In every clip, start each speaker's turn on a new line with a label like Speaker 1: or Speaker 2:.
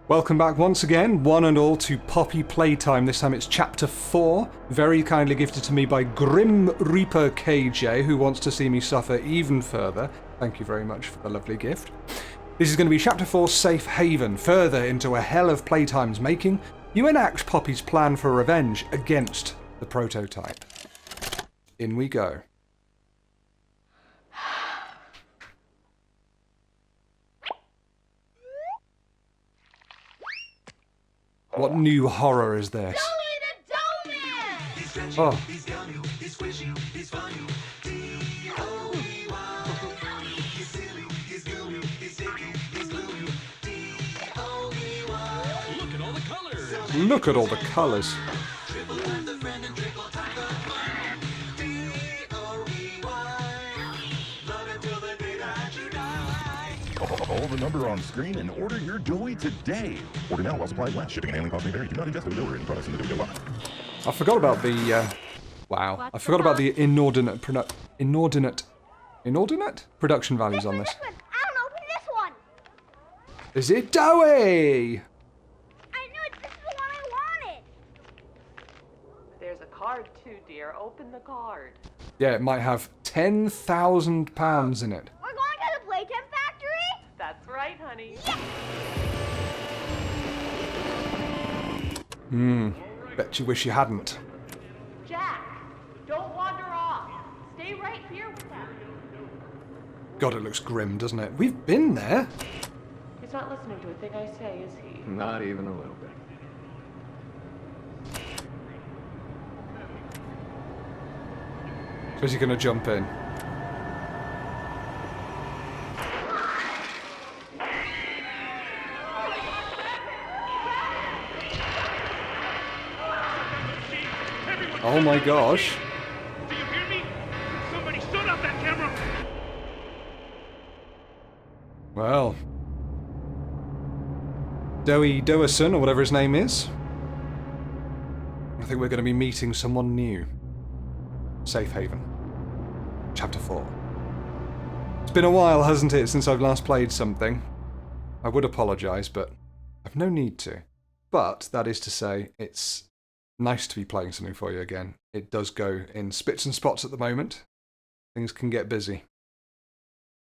Speaker 1: Welcome back once again, one and all, to Poppy Playtime. This time it's Chapter 4, very kindly gifted to me by Grim Reaper KJ, who wants to see me suffer even further. Thank you very much for the lovely gift. This is going to be Chapter 4, Safe Haven. Further into a hell of Playtime's making, you enact Poppy's plan for revenge against the prototype. In we go. What new horror is this? Oh. Look at all the colours.
Speaker 2: Call the number on screen and order your Doughy today. Order now while supplies last. Shipping and handling costs may vary. Do not invest in or any products in the Doughy line.
Speaker 1: I forgot about the, wow. I forgot about the inordinate production values on this.
Speaker 3: I don't open this one.
Speaker 1: Is it Doughy?
Speaker 3: I knew it. This is the one I wanted.
Speaker 4: There's a card too, dear. Open the card.
Speaker 1: Yeah, it might have £10,000 in it.
Speaker 3: We're going to the Playtime Factory?
Speaker 4: That's right, honey.
Speaker 1: Bet you wish you hadn't.
Speaker 4: Jack, don't wander off. Stay right here with us.
Speaker 1: God, it looks grim, doesn't it? We've been there.
Speaker 4: He's not listening to a thing I say, is he?
Speaker 5: Not even a little bit.
Speaker 1: So is he going to jump in? Oh my gosh.
Speaker 6: Do you hear me? Somebody shut off that camera!
Speaker 1: Well. Dougherson, or whatever his name is. I think we're going to be meeting someone new. Safe Haven. Chapter 4. It's been a while, hasn't it, since I've last played something. I would apologise, but I've no need to. But, that is to say, it's nice to be playing something for you again. It does go in spits and spots at the moment. Things can get busy.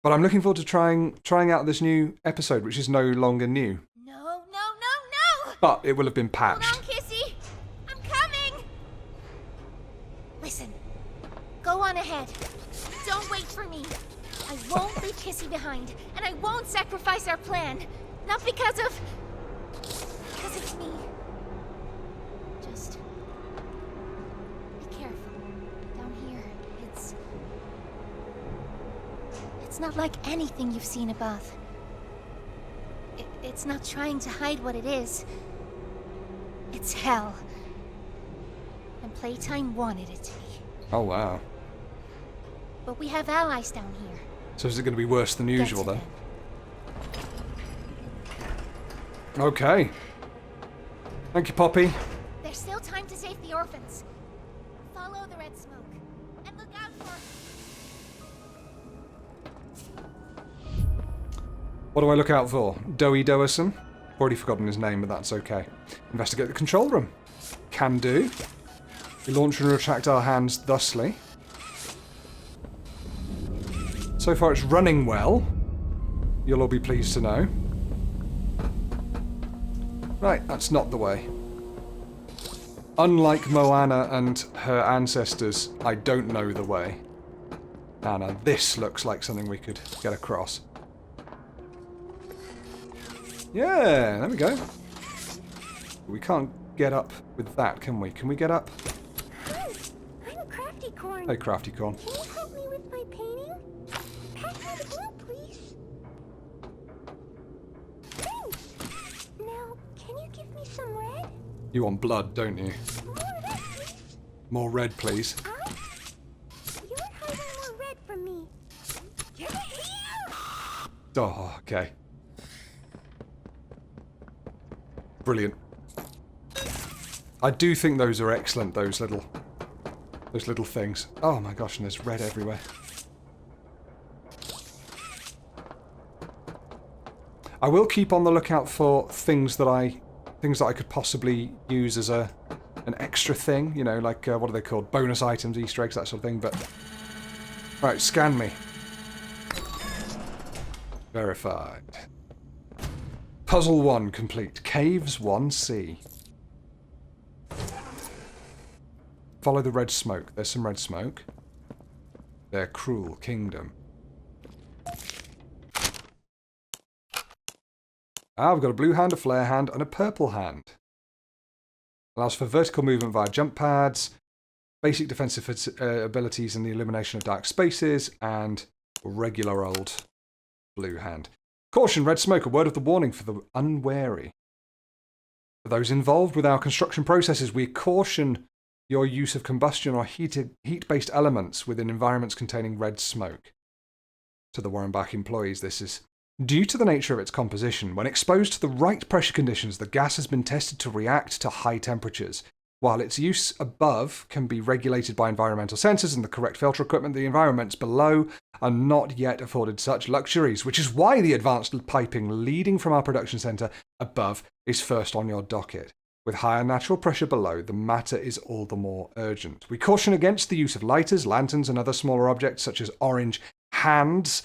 Speaker 1: But I'm looking forward to trying out this new episode, which is no longer new.
Speaker 3: No.
Speaker 1: But it will have been patched.
Speaker 3: Hold on, Kissy. I'm coming. Listen. Go on ahead. Don't wait for me. I won't leave Kissy behind, and I won't sacrifice our plan. Not because it's me. Just be careful. Down here, it's not like anything you've seen above. It's not trying to hide what it is. It's hell. And Playtime wanted it to be.
Speaker 1: Oh, wow.
Speaker 3: But we have allies down here.
Speaker 1: So is it going to be worse than usual, then? Okay. Thank you, Poppy.
Speaker 3: There's still time to save the orphans. Follow the red smoke. And look out for...
Speaker 1: What do I look out for? Dougherson? Already forgotten his name, but that's okay. Investigate the control room. Can do. We launch and retract our hands thusly. So far it's running well. You'll all be pleased to know. Right, that's not the way. Unlike Moana and her ancestors, I don't know the way. Now this looks like something we could get across. Yeah, there we go. We can't get up with that, can we? Can we get up?
Speaker 3: Hi, I'm Crafty Corn.
Speaker 1: Hey, Crafty Corn.
Speaker 3: Can you help me with my painting? Pass me the glue, please. Thanks. Now, can you give me some red?
Speaker 1: You want blood, don't you?
Speaker 3: More of that, please.
Speaker 1: More red, please.
Speaker 3: You're hiding more red from me. Get here!
Speaker 1: Oh, okay. Brilliant. I do think those are excellent, those little things. Oh my gosh, and there's red everywhere. I will keep on the lookout for things that I could possibly use as an extra thing. You know, like what are they called? Bonus items, Easter eggs, that sort of thing. But right, scan me. Verified. Puzzle 1 complete. Caves 1C. Follow the red smoke. There's some red smoke. Their cruel kingdom. Ah, we've got a blue hand, a flare hand, and a purple hand. Allows for vertical movement via jump pads, basic defensive abilities and the elimination of dark spaces, and regular old blue hand. Caution, red smoke, a word of the warning for the unwary. For those involved with our construction processes, we caution your use of combustion or heat-based elements within environments containing red smoke. To the Warrenbach employees, this is due to the nature of its composition. When exposed to the right pressure conditions, the gas has been tested to react to high temperatures. While its use above can be regulated by environmental sensors and the correct filter equipment, the environments below are not yet afforded such luxuries, which is why the advanced piping leading from our production centre above is first on your docket. With higher natural pressure below, the matter is all the more urgent. We caution against the use of lighters, lanterns, and other smaller objects such as orange hands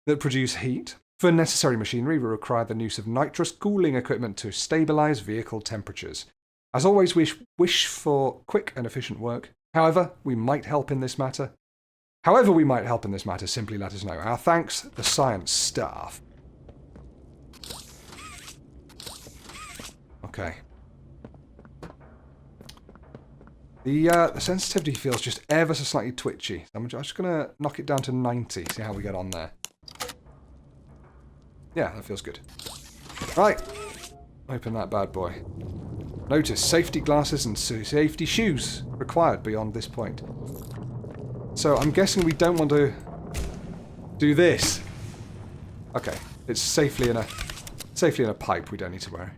Speaker 1: that produce heat. For necessary machinery, we require the use of nitrous cooling equipment to stabilise vehicle temperatures. As always, we wish for quick and efficient work. However, we might help in this matter. Simply let us know. Our thanks, the science staff. Okay. The sensitivity feels just ever so slightly twitchy. I'm just going to knock it down to 90, see how we get on there. Yeah, that feels good. Right. Open that bad boy. Notice, safety glasses and safety shoes required beyond this point. So I'm guessing we don't want to do this. Okay, it's safely in a pipe, we don't need to worry.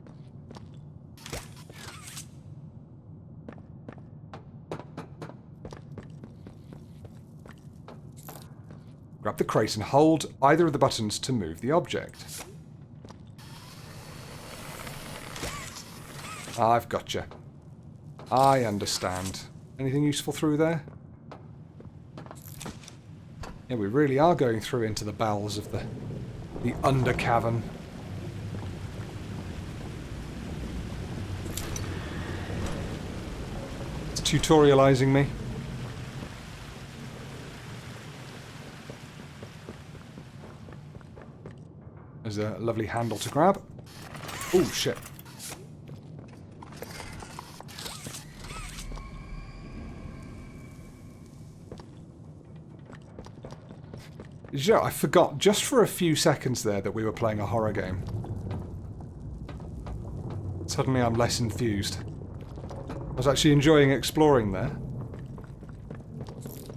Speaker 1: Grab the crate and hold either of the buttons to move the object. I've gotcha. I understand. Anything useful through there? Yeah, we really are going through into the bowels of the under cavern. It's tutorializing me. There's a lovely handle to grab. Oh, shit. You know, I forgot just for a few seconds there that we were playing a horror game. Suddenly I'm less enthused. I was actually enjoying exploring there.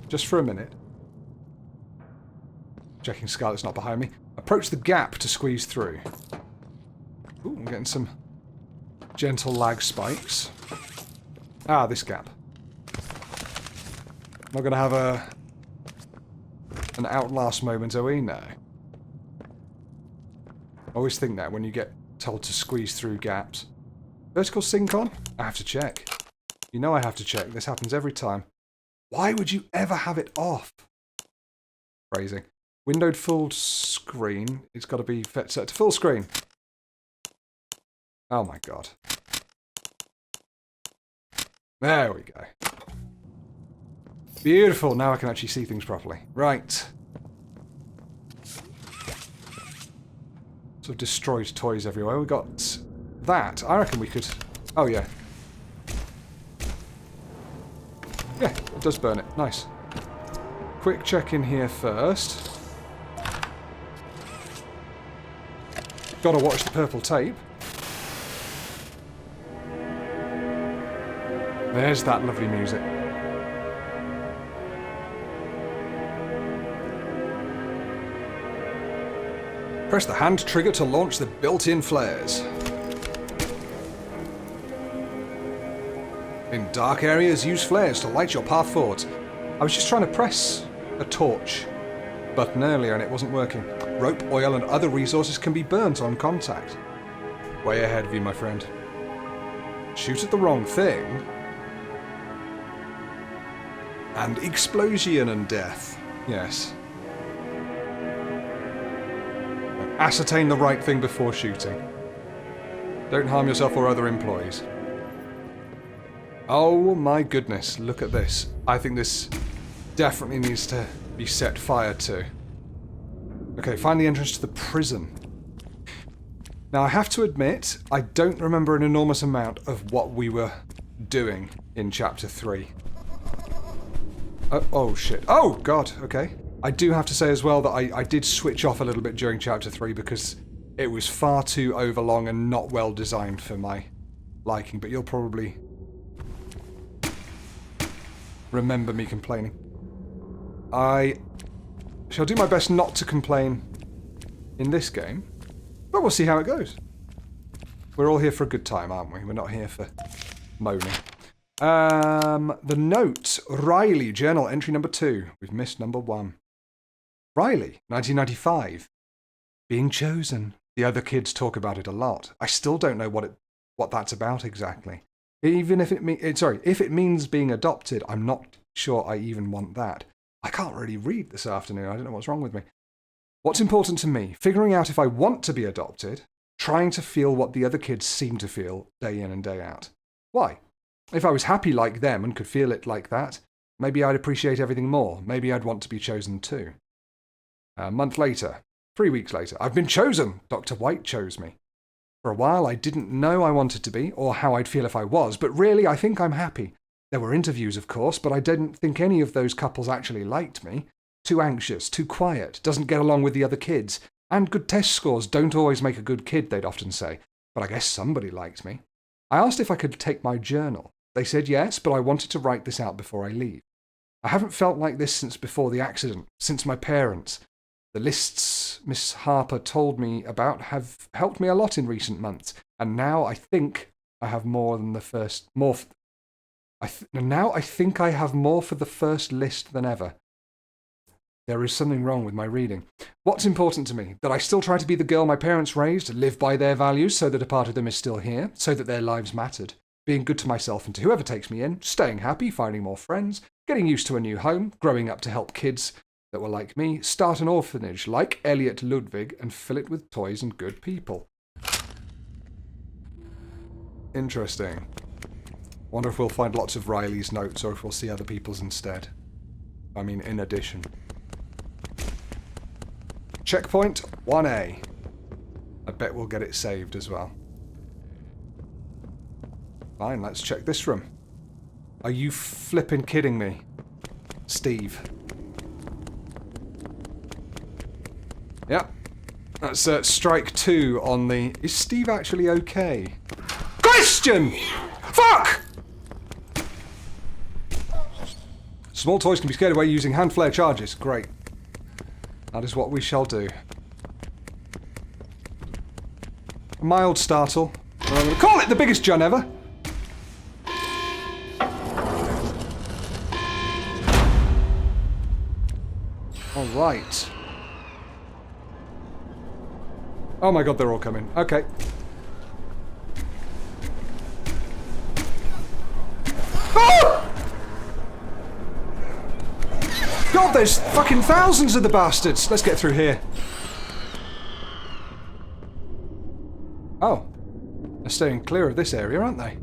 Speaker 1: Just for a minute. Checking Scarlet's not behind me. Approach the gap to squeeze through. Ooh, I'm getting some gentle lag spikes. Ah, this gap. Not going to have an Outlast moment, are we? No. I always think that when you get told to squeeze through gaps. Vertical sync on? I have to check. You know I have to check. This happens every time. Why would you ever have it off? Phrasing. Windowed full screen. It's got to be set to full screen. Oh my god. There we go. Beautiful. Now I can actually see things properly. Right. Sort of destroyed toys everywhere. We got that. I reckon we could... Oh, yeah. Yeah, it does burn it. Nice. Quick check in here first. Gotta watch the purple tape. There's that lovely music. Press the hand trigger to launch the built-in flares. In dark areas, use flares to light your path forward. I was just trying to press a torch button earlier and it wasn't working. rope, oil, and other resources can be burnt on contact. Way ahead of you, my friend. Shoot at the wrong thing. And explosion and death. Yes. Ascertain the right thing before shooting. Don't harm yourself or other employees. Oh my goodness, look at this. I think this definitely needs to be set fire to. Okay, find the entrance to the prison. Now I have to admit, I don't remember an enormous amount of what we were doing in Chapter 3. Oh shit. Oh god, okay. I do have to say as well that I did switch off a little bit during Chapter 3 because it was far too overlong and not well designed for my liking, but you'll probably remember me complaining. I shall do my best not to complain in this game, but we'll see how it goes. We're all here for a good time, aren't we? We're not here for moaning. The note. Riley, journal, entry number 2. We've missed number 1. Riley, 1995. Being chosen. The other kids talk about it a lot. I still don't know what that's about exactly. Even if if it means being adopted, I'm not sure I even want that. I can't really read this afternoon. I don't know what's wrong with me. What's important to me? Figuring out if I want to be adopted, trying to feel what the other kids seem to feel day in and day out. Why? If I was happy like them and could feel it like that, maybe I'd appreciate everything more. Maybe I'd want to be chosen too. A month later, 3 weeks later, I've been chosen! Dr. White chose me. For a while, I didn't know I wanted to be, or how I'd feel if I was, but really, I think I'm happy. There were interviews, of course, but I didn't think any of those couples actually liked me. Too anxious, too quiet, doesn't get along with the other kids, and good test scores don't always make a good kid, they'd often say, but I guess somebody liked me. I asked if I could take my journal. They said yes, but I wanted to write this out before I leave. I haven't felt like this since before the accident, since my parents. The lists Miss Harper told me about have helped me a lot in recent months, and now I think I have more than the first. Now I think I have more for the first list than ever. There is something wrong with my reading. What's important to me? That I still try to be the girl my parents raised, live by their values so that a part of them is still here, so that their lives mattered. Being good to myself and to whoever takes me in, staying happy, finding more friends, getting used to a new home, growing up to help kids that were like me, start an orphanage like Elliot Ludwig and fill it with toys and good people. Interesting. Wonder if we'll find lots of Riley's notes or if we'll see other people's instead. I mean, in addition. Checkpoint 1A. I bet we'll get it saved as well. Fine, let's check this room. Are you flipping kidding me? Steve. Yep. That's strike 2 on the... Is Steve actually okay? Question! Fuck! Small toys can be scared away using hand flare charges. Great. That is what we shall do. A mild startle. I'm going to call it the biggest John ever. All right. Oh my god, they're all coming. Okay. Oh! God, there's fucking thousands of the bastards. Let's get through here. Oh. They're staying clear of this area, aren't they?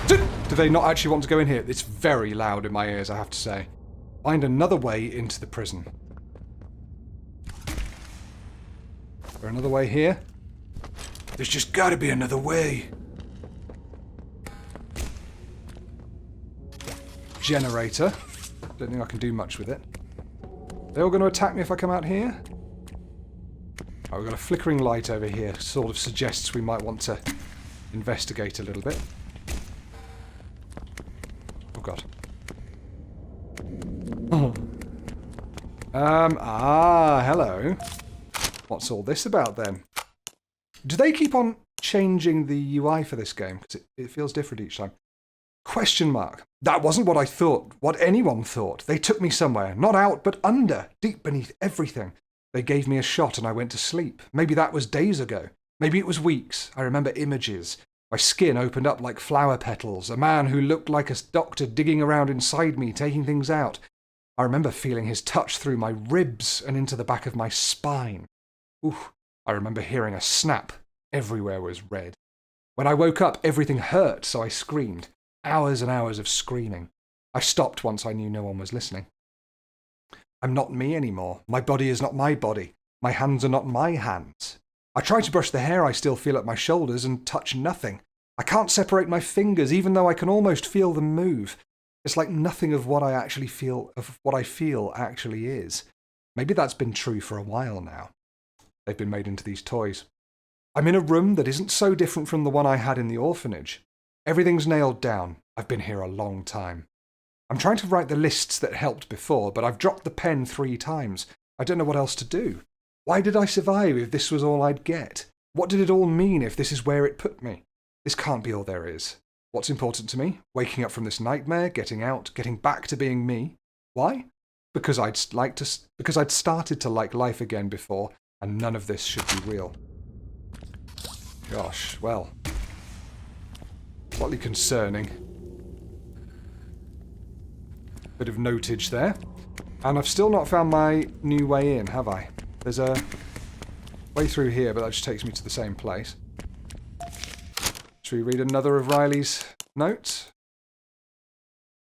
Speaker 1: Do they not actually want to go in here? It's very loud in my ears, I have to say. Find another way into the prison. Is there another way here? There's just gotta be another way. Generator. Don't think I can do much with it. They all going to attack me if I come out here? Oh, we've got a flickering light over here. Sort of suggests we might want to investigate a little bit. Oh god. Oh. Hello. What's all this about then? Do they keep on changing the UI for this game? Because it feels different each time. Question mark. That wasn't what I thought, what anyone thought. They took me somewhere, not out, but under, deep beneath everything. They gave me a shot and I went to sleep. Maybe that was days ago. Maybe it was weeks. I remember images. My skin opened up like flower petals. A man who looked like a doctor digging around inside me, taking things out. I remember feeling his touch through my ribs and into the back of my spine. Oof. I remember hearing a snap. Everywhere was red. When I woke up, everything hurt, so I screamed. Hours and hours of screaming. I stopped once I knew no one was listening. I'm not me anymore. My body is not my body. My hands are not my hands. I try to brush the hair I still feel at my shoulders and touch nothing. I can't separate my fingers even though I can almost feel them move. It's like nothing of what I feel actually is. Maybe that's been true for a while now. They've been made into these toys. I'm in a room that isn't so different from the one I had in the orphanage. Everything's nailed down. I've been here a long time. I'm trying to write the lists that helped before, but I've dropped the pen 3 times. I don't know what else to do. Why did I survive if this was all I'd get? What did it all mean if this is where it put me? This can't be all there is. What's important to me? Waking up from this nightmare, getting out, getting back to being me. Why? Because I'd started to like life again before, and none of this should be real. Gosh, well, slightly concerning. Bit of notage there. And I've still not found my new way in, have I? There's a way through here, but that just takes me to the same place. Should we read another of Riley's notes?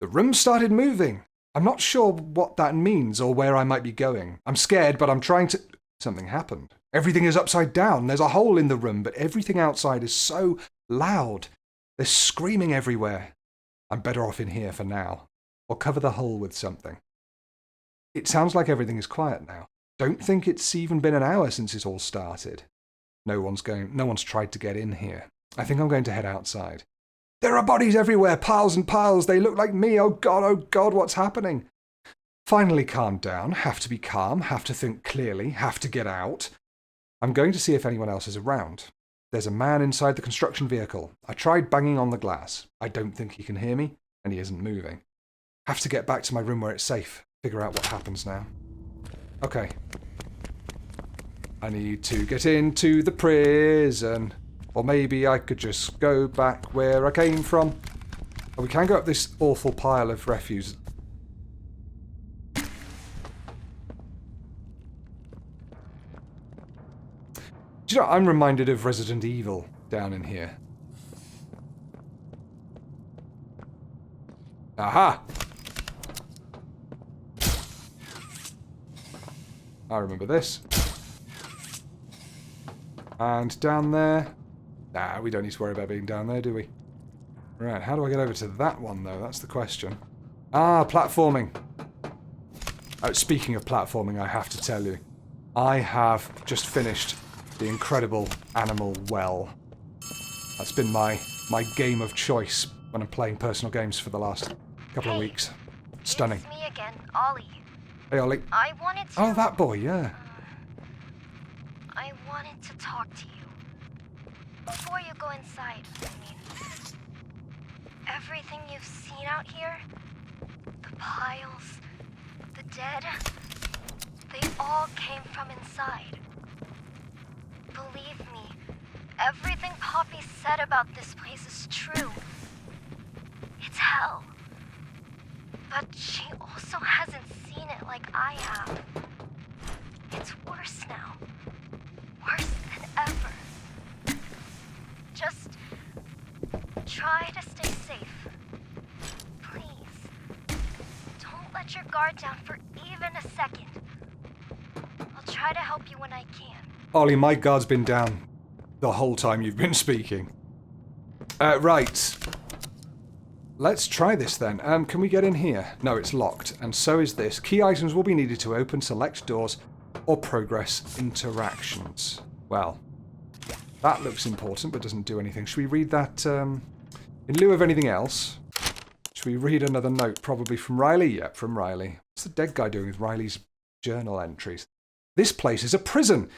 Speaker 1: The room started moving. I'm not sure what that means or where I might be going. I'm scared, but I'm trying to... Something happened. Everything is upside down. There's a hole in the room, but everything outside is so loud. They're screaming everywhere. I'm better off in here for now. Or cover the hole with something. It sounds like everything is quiet now. Don't think it's even been an hour since it all started. No one's tried to get in here. I think I'm going to head outside. There are bodies everywhere, piles and piles. They look like me. Oh God, what's happening? Finally calmed down. Have to be calm. Have to think clearly. Have to get out. I'm going to see if anyone else is around. There's a man inside the construction vehicle. I tried banging on the glass. I don't think he can hear me, and he isn't moving. Have to get back to my room where it's safe. Figure out what happens now. Okay. I need to get into the prison. Or maybe I could just go back where I came from. Oh, we can go up this awful pile of refuse. Do you know, I'm reminded of Resident Evil down in here. Aha! I remember this. And down there... Nah, we don't need to worry about being down there, do we? Right, how do I get over to that one, though? That's the question. Ah, platforming. Oh, speaking of platforming, I have to tell you. I have just finished the incredible Animal Well. That's been my game of choice when I'm playing personal games for the last couple of weeks. Stunning.
Speaker 3: It's me again, Ollie.
Speaker 1: Hey, Ollie.
Speaker 3: I wanted to...
Speaker 1: Oh, that boy, yeah.
Speaker 3: I wanted to talk to you. Before you go inside, I mean... Everything you've seen out here... The piles... The dead... They all came from inside. Believe me, everything Poppy said about this place is true. It's hell. But she also hasn't seen it like I have. It's worse now. Worse than ever. Just try to stay safe. Please. Don't let your guard down for even a second. I'll try to help you when I can.
Speaker 1: Ollie, my guard's been down the whole time you've been speaking. Right. Let's try this then. Can we get in here? No, it's locked. And so is this. Key items will be needed to open select doors or progress interactions. Well, that looks important but doesn't do anything. Should we read that in lieu of anything else? Should we read another note? Probably from Riley? Yep, from Riley. What's the dead guy doing with Riley's journal entries? This place is a prison.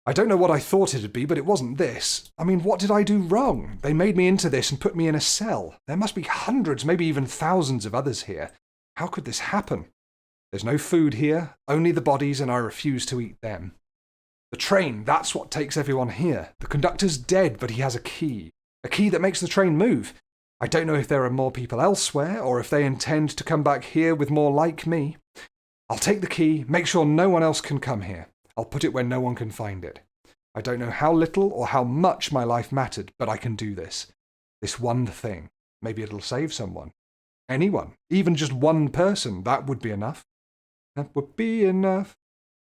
Speaker 1: I don't know what I thought it'd be, but it wasn't this. I mean, what did I do wrong? They made me into this and put me in a cell. There must be hundreds, maybe even thousands of others here. How could this happen? There's no food here, only the bodies, and I refuse to eat them. The train, that's what takes everyone here. The conductor's dead, but he has a key that makes the train move. I don't know if there are more people elsewhere, or if they intend to come back here with more like me. I'll take the key, make sure no one else can come here. I'll put it where no one can find it. I don't know how little or how much my life mattered, but I can do this. This one thing. Maybe it'll save someone. Anyone. Even just one person. That would be enough. That would be enough.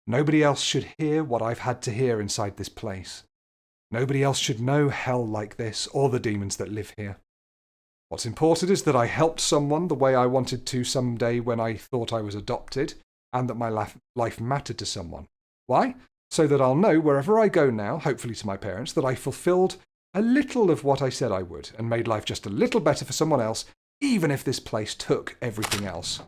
Speaker 1: Nobody else should hear what I've had to hear inside this place. Nobody else should know hell like this, or the demons that live here. What's important is that I helped someone the way I wanted to someday when I thought I was adopted, and that my life mattered to someone. Why? So that I'll know wherever I go now, hopefully to my parents, that I fulfilled a little of what I said I would, and made life just a little better for someone else, even if this place took everything else.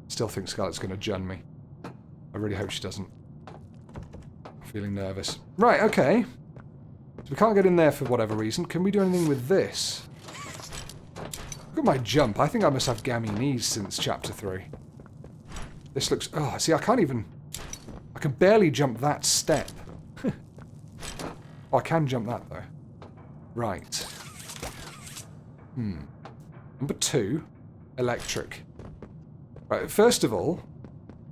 Speaker 1: Still think Scarlett's going to jun me. I really hope she doesn't. I'm feeling nervous. Right, okay. So we can't get in there for whatever reason. Can we do anything with this? Look at my jump. I think I must have gammy knees since Chapter 3. This looks... Oh, see, I can't even... I can barely jump that step. Oh, I can jump that, though. Right. Number 2. Electric. Right, first of all,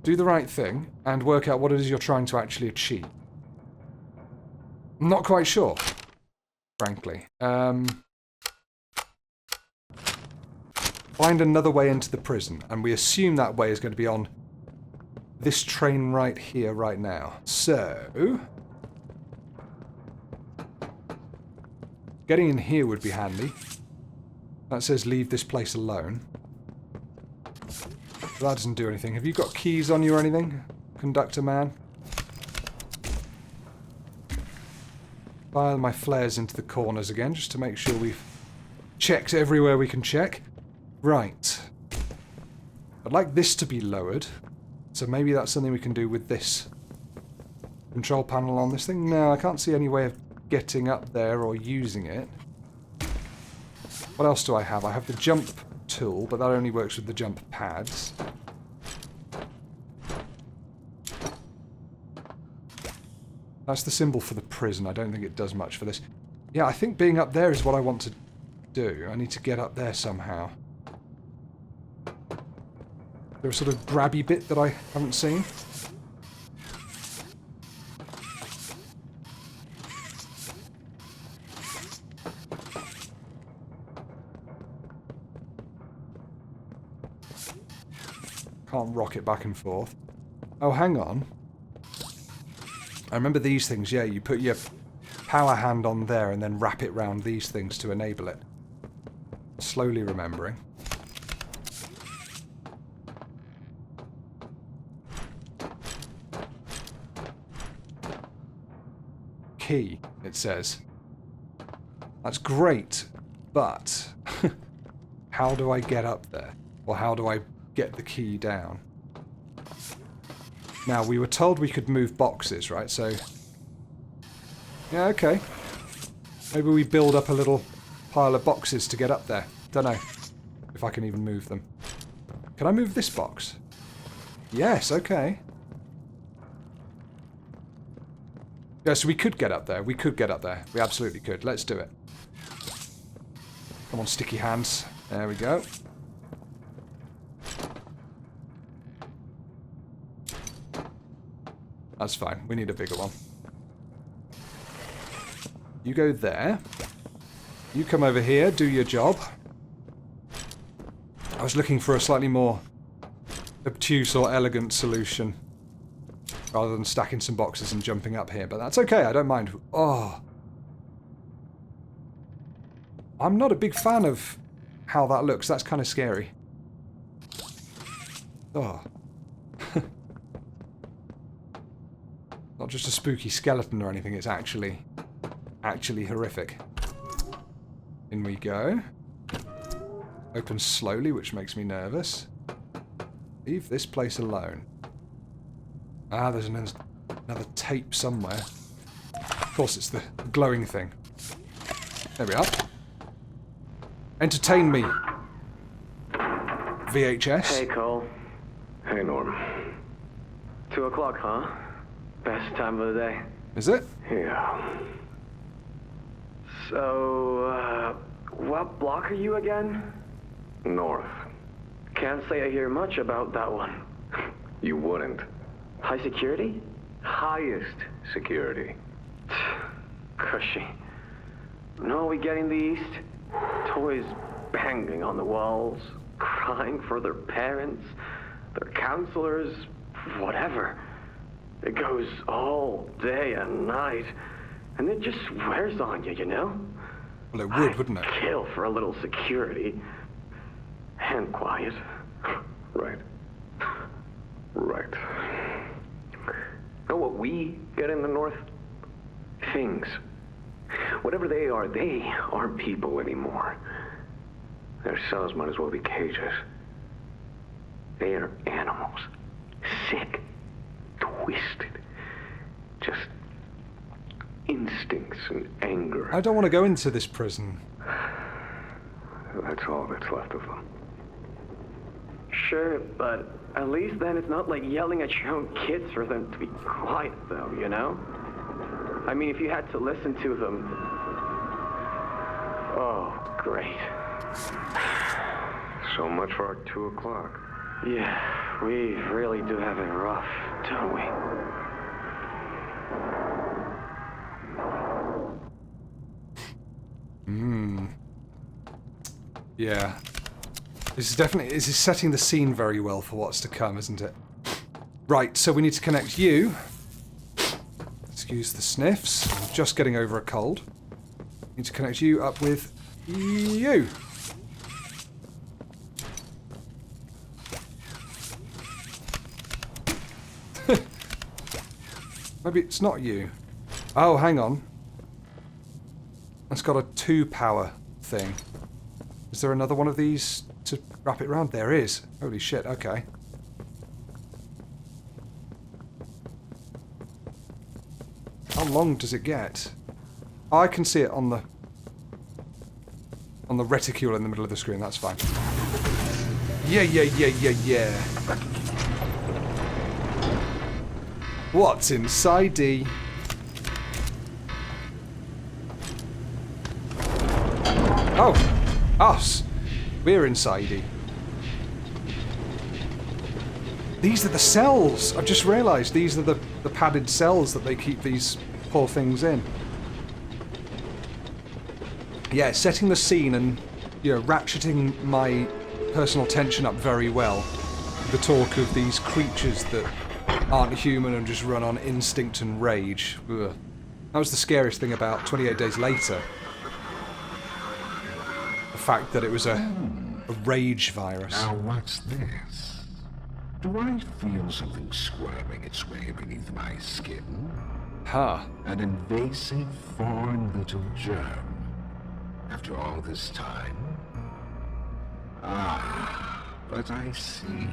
Speaker 1: do the right thing and work out what it is you're trying to actually achieve. I'm not quite sure, frankly. Find another way into the prison, and we assume that way is going to be on this train right here, right now. So... getting in here would be handy. That says leave this place alone. But that doesn't do anything. Have you got keys on you or anything, conductor man? Fire my flares into the corners again, just to make sure we've checked everywhere we can check. Right. I'd like this to be lowered. So maybe that's something we can do with this control panel on this thing. No, I can't see any way of getting up there or using it. What else do I have? I have the jump tool, but that only works with the jump pads. That's the symbol for the prison. I don't think it does much for this. Yeah, I think being up there is what I want to do. I need to get up there somehow. There's a sort of grabby bit that I haven't seen. Can't rock it back and forth. Oh, hang on. I remember these things, yeah, you put your power hand on there and then wrap it round these things to enable it. Slowly remembering. Key, it says. That's great, but how do I get up there? Or how do I get the key down? Now, we were told we could move boxes, right? So, yeah, okay. Maybe we build up a little pile of boxes to get up there. Don't know if I can even move them. Can I move this box? Yes, okay. Yeah, so we could get up there. We could get up there. We absolutely could. Let's do it. Come on, sticky hands. There we go. That's fine. We need a bigger one. You go there. You come over here, do your job. I was looking for a slightly more obtuse or elegant solution, rather than stacking some boxes and jumping up here, but that's okay, I don't mind. Oh. I'm not a big fan of how that looks. That's kind of scary. Oh. Not just a spooky skeleton or anything, it's actually horrific. In we go. Open slowly, which makes me nervous. Leave this place alone. Ah, there's an Another tape somewhere. Of course, it's the glowing thing. There we are. Entertain me. VHS.
Speaker 5: Hey, Cole.
Speaker 2: Hey, Norm.
Speaker 5: 2 o'clock, huh? Best time of the day.
Speaker 1: Is it?
Speaker 2: Yeah.
Speaker 5: So, what block are you again?
Speaker 2: North.
Speaker 5: Can't say I hear much about that one.
Speaker 2: You wouldn't.
Speaker 5: High security?
Speaker 2: Highest security.
Speaker 5: Cushy. No, we get in the east. Toys banging on the walls, crying for their parents, their counselors, whatever. It goes all day and night, and it just wears on you, you know?
Speaker 1: Well, it would, wouldn't it?
Speaker 5: Kill for a little security. And quiet.
Speaker 2: Right. Right. Know what we get in the North?
Speaker 5: Things.
Speaker 2: Whatever they aren't people anymore. Their cells might as well be cages. They are animals. Sick. Twisted. Just instincts and anger.
Speaker 1: I don't want to go into this prison.
Speaker 2: That's all that's left of them.
Speaker 5: Sure, but at least then it's not like yelling at your own kids for them to be quiet, though, you know? I mean, if you had to listen to them... Oh, great.
Speaker 2: So much for our 2 o'clock.
Speaker 5: Yeah, we really do have it rough, don't we?
Speaker 1: Yeah. This is setting the scene very well for what's to come, isn't it? Right, so we need to connect you. Excuse the sniffs. I'm just getting over a cold. Need to connect you up with you. Maybe it's not you. Oh, hang on. That's got a 2-power thing. Is there another one of these to wrap it around? There is. Holy shit, okay. How long does it get? Oh, I can see it on the reticule in the middle of the screen, that's fine. Yeah. What's inside D? Oh, us. We're inside D. These are the cells. I've just realised these are the padded cells that they keep these poor things in. Yeah, setting the scene and, you know, ratcheting my personal tension up very well. The talk of these creatures that aren't human and just run on instinct and rage. Ugh. That was the scariest thing about 28 Days Later. The fact that it was a rage virus.
Speaker 7: Now what's this? Do I feel something squirming its way beneath my skin?
Speaker 1: Huh.
Speaker 7: An invasive foreign little germ. After all this time? Ah, but I see.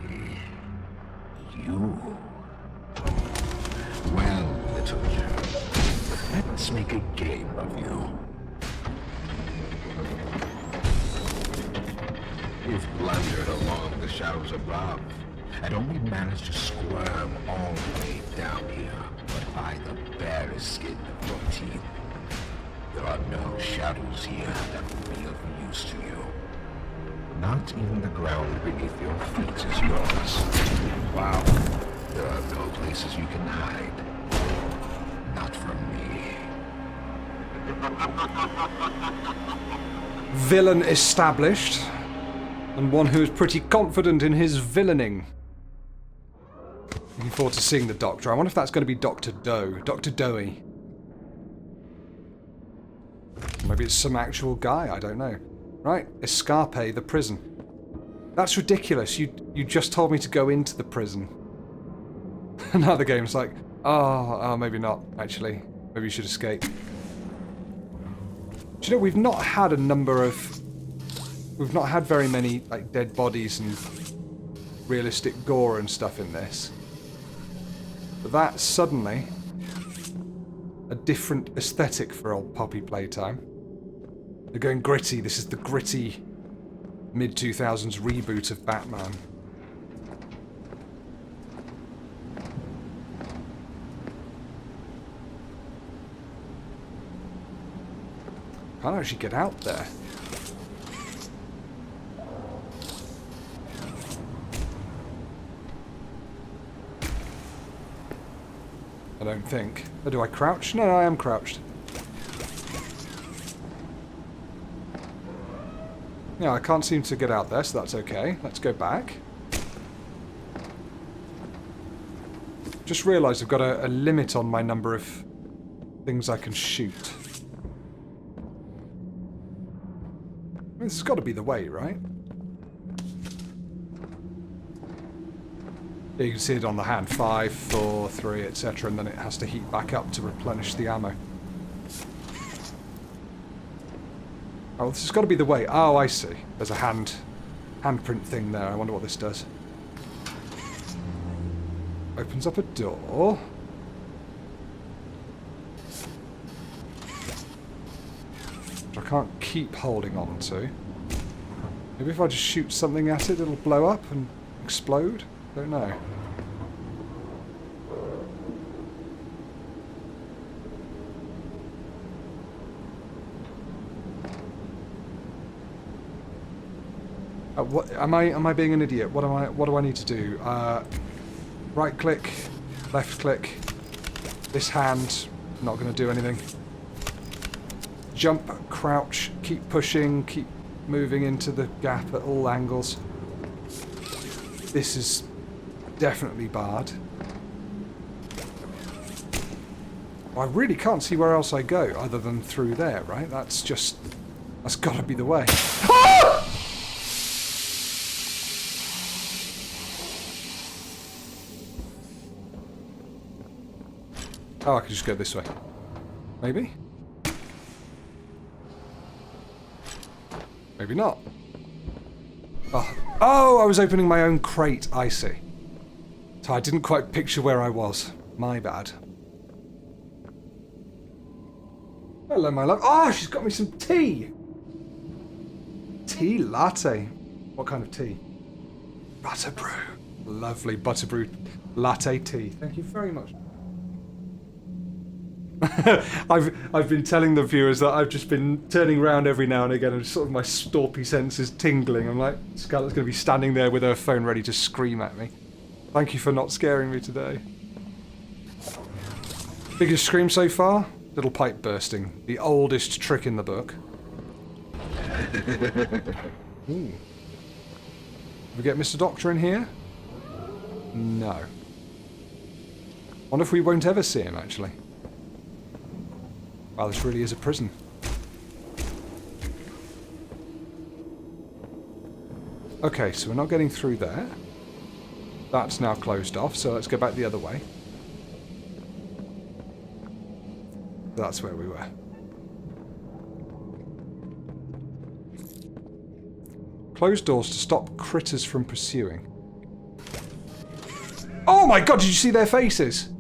Speaker 7: You. Well, little germ, let's make a game of you. You've blundered along the shadows above, and only managed to squirm all the way down here, but by the barest skin of your teeth. There are no shadows here that will be of use to you. Not even the ground beneath your feet is yours.
Speaker 1: Wow.
Speaker 7: There are no places you can hide. Not from me.
Speaker 1: Villain established. And one who is pretty confident in his villaining. Looking forward to seeing the Doctor. I wonder if that's going to be Dr. Doe. Dr. Doey. Maybe it's some actual guy, I don't know. Right, Escape, the prison. That's ridiculous. You just told me to go into the prison. Now the game's like, oh, maybe not, actually. Maybe you should escape. Do you know, we've not had very many, like, dead bodies and realistic gore and stuff in this. But that suddenly a different aesthetic for old Poppy Playtime. They're going gritty. This is the gritty mid-2000s reboot of Batman. Can't actually get out there. I don't think. Oh, do I crouch? No, I am crouched. Yeah, I can't seem to get out there, so that's okay. Let's go back. Just realised I've got a limit on my number of things I can shoot. This has got to be the way, right? You can see it on the hand. 5, 4, 3, etc. And then it has to heat back up to replenish the ammo. Oh, this has got to be the way. Oh, I see. There's a handprint thing there. I wonder what this does. Opens up a door. Which I can't keep holding on to. Maybe if I just shoot something at it, it'll blow up and explode? Don't know. What am I being an idiot? What do I need to do? Right click, left click. This hand, not going to do anything. Jump, crouch, keep pushing, keep moving into the gap at all angles. This is definitely barred. I really can't see where else I go other than through there, right? That's got to be the way. Ah! Oh, I could just go this way. Maybe? Maybe not. Oh, I was opening my own crate. I see. So I didn't quite picture where I was. My bad. Hello, my love. Oh, she's got me some tea. Tea latte. What kind of tea? Butterbrew. Lovely butterbrew latte tea. Thank you very much. I've been telling the viewers that I've just been turning around every now and again and sort of my Storpey senses tingling. I'm like, Scarlett's going to be standing there with her phone ready to scream at me. Thank you for not scaring me today. Biggest scream so far? Little pipe bursting. The oldest trick in the book. Ooh. We get Mr. Doctor in here? No. Wonder if we won't ever see him, actually. Wow, this really is a prison. Okay, so we're not getting through there. That's now closed off, so let's go back the other way. That's where we were. Closed doors to stop critters from pursuing. Oh my god, did you see their faces?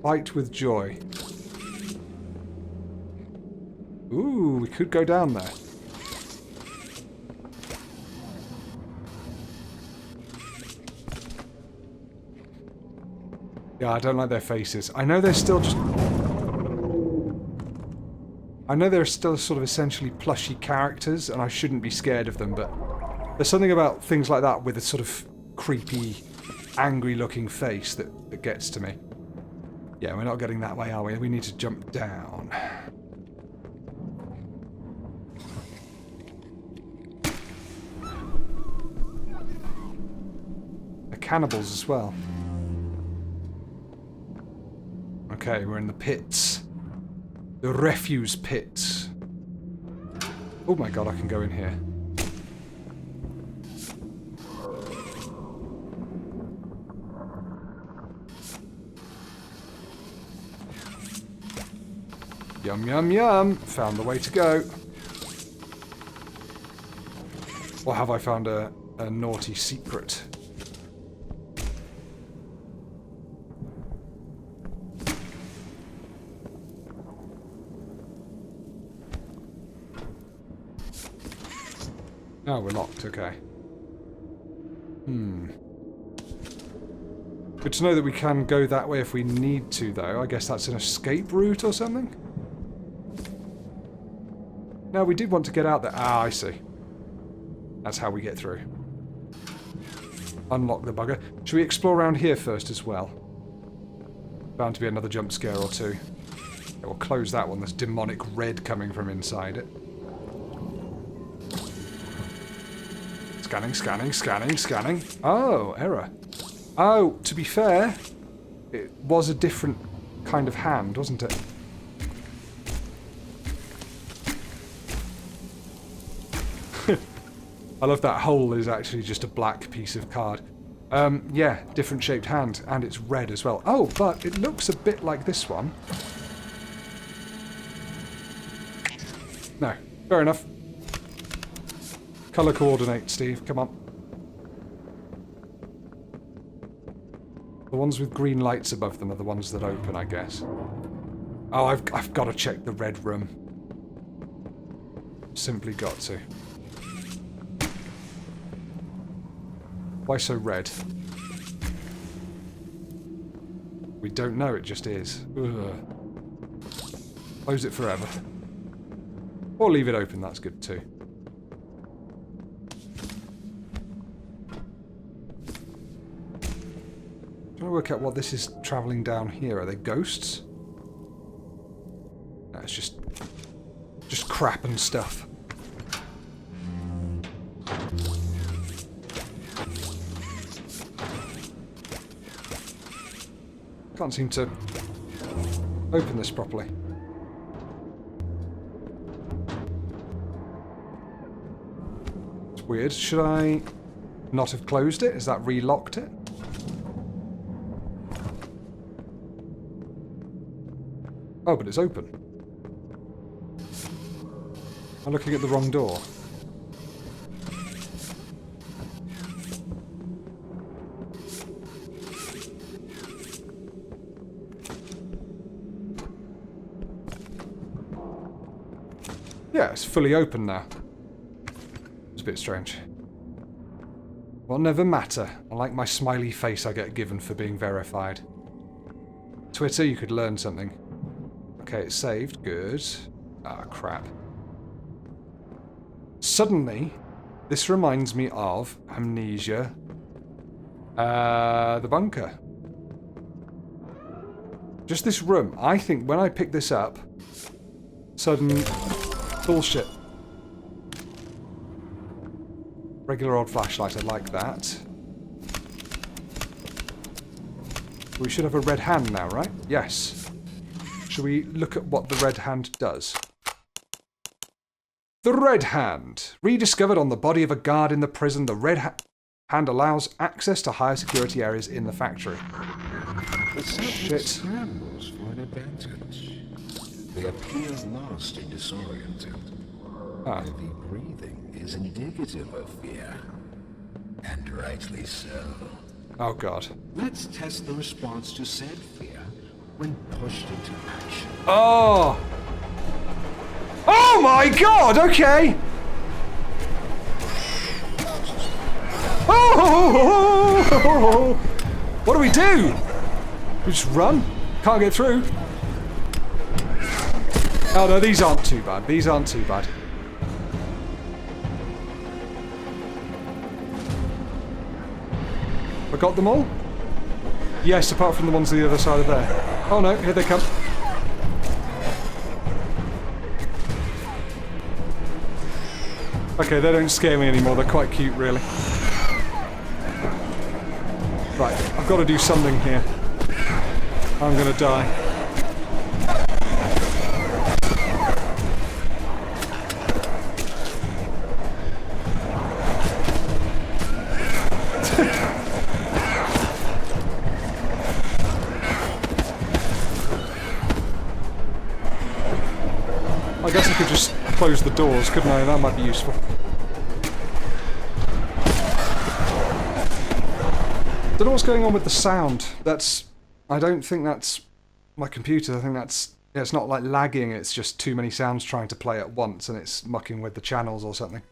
Speaker 1: Fight with joy. Ooh, we could go down there. Yeah, I don't like their faces. I know they're still just... I know they're still sort of essentially plushy characters, and I shouldn't be scared of them, but there's something about things like that with a sort of creepy, angry-looking face that gets to me. Yeah, we're not getting that way, are we? We need to jump down. They're cannibals as well. Okay, we're in the pits. The refuse pits. Oh my god, I can go in here. Yum, yum, yum. Found the way to go. Or have I found a naughty secret? Oh, we're locked, okay. Good to know that we can go that way if we need to, though. I guess that's an escape route or something? No, we did want to get out there. Ah, I see. That's how we get through. Unlock the bugger. Should we explore around here first as well? Bound to be another jump scare or two. Okay, we'll close that one. There's demonic red coming from inside it. Scanning, scanning, scanning, scanning. Oh, error. Oh, to be fair, it was a different kind of hand, wasn't it? I love that hole is actually just a black piece of card. Yeah, different shaped hand, and it's red as well. Oh, but it looks a bit like this one. No, fair enough. Colour coordinate, Steve, come on. The ones with green lights above them are the ones that open, I guess. Oh, I've got to check the red room. Simply got to. Why so red? We don't know, it just is. Ugh. Close it forever. Or leave it open, that's good too. Trying to work out what this is travelling down here. Are they ghosts? No, it's just crap and stuff. Can't seem to open this properly. It's weird. Should I not have closed it? Has that relocked it? Oh, but it's open. I'm looking at the wrong door. Yeah, it's fully open now. It's a bit strange. Will never matter. I like my smiley face I get given for being verified. Twitter, you could learn something. Okay, it's saved. Good. Ah, crap. Suddenly, this reminds me of Amnesia. The bunker. Just this room. I think when I pick this up, sudden bullshit. Regular old flashlight, I like that. We should have a red hand now, right? Yes. Shall we look at what the red hand does? The red hand! Rediscovered on the body of a guard in the prison, the red hand allows access to higher security areas in the factory. Shit.
Speaker 7: Scrambles for an advantage. They appear lost and disoriented. Heavy breathing is indicative of fear. And rightly so.
Speaker 1: Oh god.
Speaker 7: Let's test the response to said fear when pushed into action.
Speaker 1: Oh! Oh my god, okay! Oh! What do we do? We just run? Can't get through. Oh no, these aren't too bad. These aren't too bad. I got them all? Yes, apart from the ones on the other side of there. Oh no, here they come. Okay, they don't scare me anymore. They're quite cute, really. Right, I've got to do something here. I'm gonna die. I guess I could just close the doors, couldn't I? That might be useful. Don't know what's going on with the sound. I don't think that's my computer. I think that's... Yeah, it's not like lagging, it's just too many sounds trying to play at once and it's mucking with the channels or something.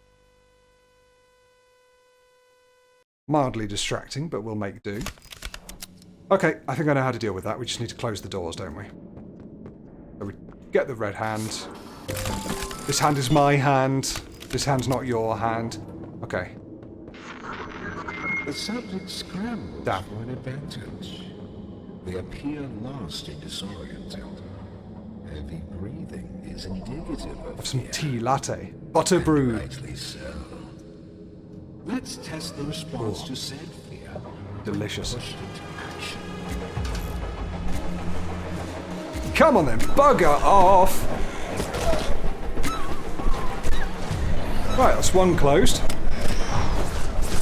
Speaker 1: Mildly distracting, but we'll make do. Okay, I think I know how to deal with that. We just need to close the doors, don't we? So we get the red hand. This hand is my hand. This hand's not your hand. Okay.
Speaker 7: The subject scrambles
Speaker 1: Damn.
Speaker 7: for an advantage. They appear lost and disoriented. Heavy breathing is indicative of
Speaker 1: Have some
Speaker 7: fear.
Speaker 1: tea latte. Butter brewed.
Speaker 7: Rightly so. Let's test the response to said fear.
Speaker 1: Delicious.
Speaker 7: Pushed into action.
Speaker 1: Come on then, bugger off! Right, that's one closed.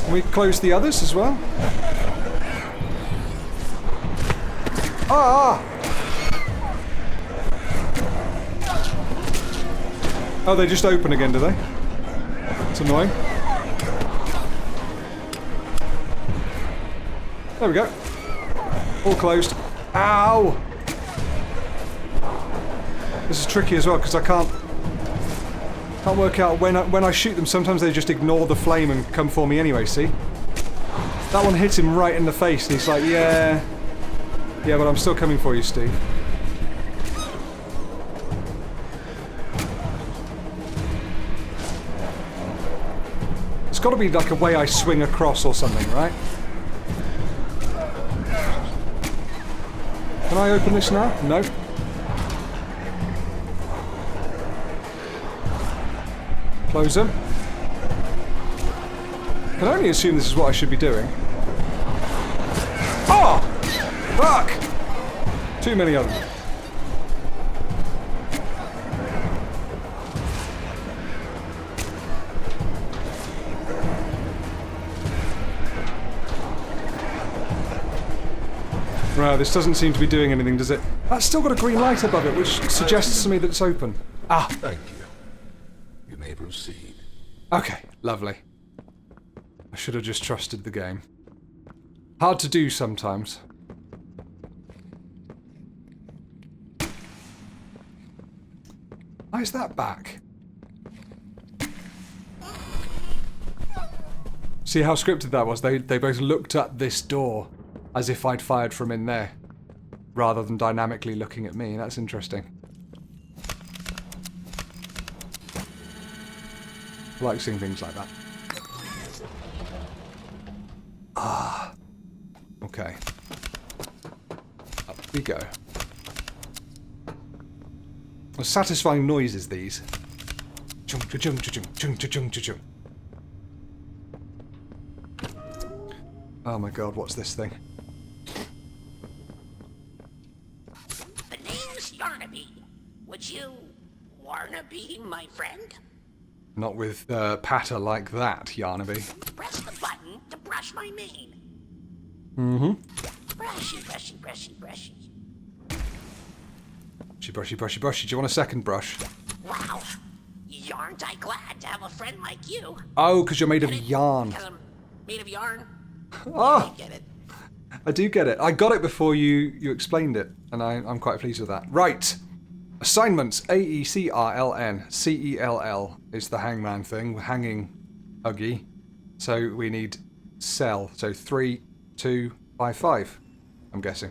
Speaker 1: Can we close the others as well? Ah! Oh, they just open again, do they? It's annoying. There we go. All closed. Ow! This is tricky as well because I can't work out when I shoot them. Sometimes they just ignore the flame and come for me anyway. See? That one hits him right in the face, and he's like, "Yeah, but I'm still coming for you, Steve." It's got to be like a way I swing across or something, right? Can I open this now? No. Close them. I can only assume this is what I should be doing. Oh! Fuck! Too many of them. Right, this doesn't seem to be doing anything, does it? That's still got a green light above it, which suggests to me that it's open. Ah!
Speaker 7: Thank you. You may proceed.
Speaker 1: Okay, lovely. I should have just trusted the game. Hard to do sometimes. Why is that back? See how scripted that was? They both looked at this door as if I'd fired from in there, rather than dynamically looking at me. That's interesting. I like seeing things like that. Ah. Okay. Up we go. Well, satisfying noises, these. Chung chung chung chung chung chung chung chung. Oh my god, what's this thing?
Speaker 8: The name's YARNABY. Would you wanna be my friend?
Speaker 1: Not with patter like that, Yarnaby.
Speaker 8: Press the button to brush my mane.
Speaker 1: Mm-hmm.
Speaker 8: Brushy, brushy, brushy, brushy.
Speaker 1: Brushy, brushy, brushy. Do you want a second brush?
Speaker 8: Wow. Aren't I glad to have a friend like you?
Speaker 1: Oh, because you're made of
Speaker 8: Get it?
Speaker 1: yarn.
Speaker 8: 'Cause I'm made of yarn?
Speaker 1: Oh,
Speaker 8: I get it.
Speaker 1: I do get it. I got it before you explained it, and I'm quite pleased with that. Right. Assignments. AECRLN. CELL is the hangman thing. We're hanging Huggy. So we need cell. So 3, 2, 5, 5. I'm guessing.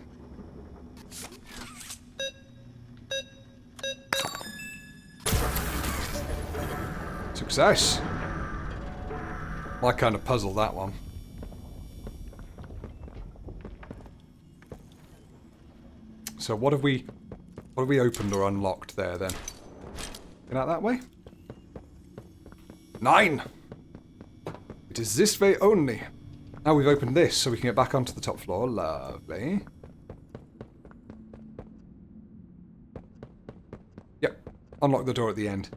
Speaker 1: Success. My kind of puzzle, that one. So what have we opened or unlocked there then? Get out that way? 9! It is this way only. Now we've opened this so we can get back onto the top floor. Lovely. Yep. Unlock the door at the end.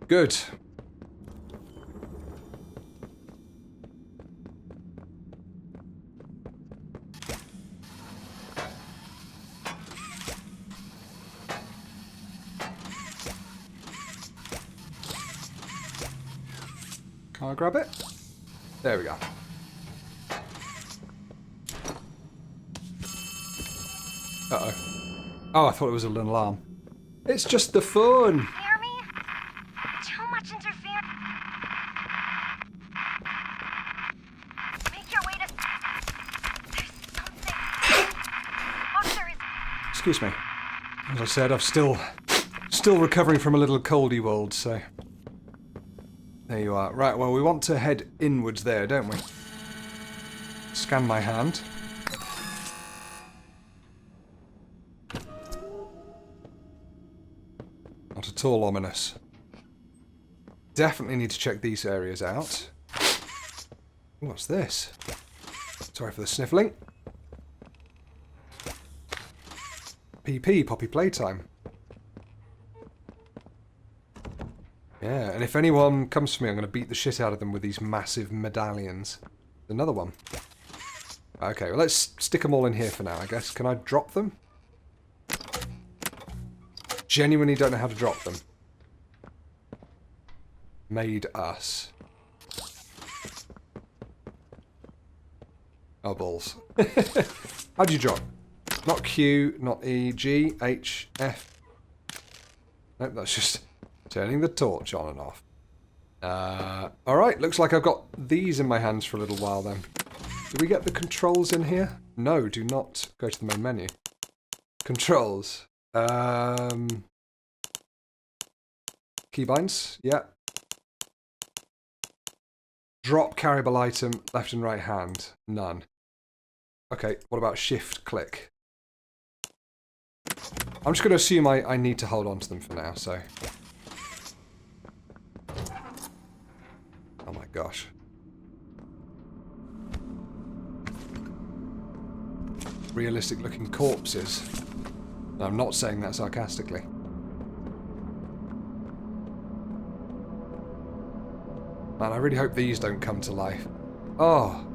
Speaker 1: Good. Can I grab it? There we go. Uh-oh. Oh, I thought it was an alarm. It's just the phone.
Speaker 3: Hear me? Too much interference. Make your way to
Speaker 1: Excuse me. As I said, I'm still recovering from a little coldy world, so... There you are. Right, well, we want to head inwards there, don't we? Scan my hand. Not at all ominous. Definitely need to check these areas out. What's this? Sorry for the sniffling. PP, Poppy Playtime. Yeah, and if anyone comes for me, I'm going to beat the shit out of them with these massive medallions. Another one. Okay, well, let's stick them all in here for now, I guess. Can I drop them? Genuinely don't know how to drop them. Made us. Oh, balls. How do you drop? Not Q, not E, G, H, F. Nope, that's just turning the torch on and off. Alright, looks like I've got these in my hands for a little while then. Do we get the controls in here? No, do not go to the main menu. Controls. Keybinds, yeah. Drop carryable item, left and right hand. None. Okay, what about shift click? I'm just going to assume I need to hold on to them for now, so... Oh my gosh. Realistic looking corpses. No, I'm not saying that sarcastically. Man, I really hope these don't come to life. Oh.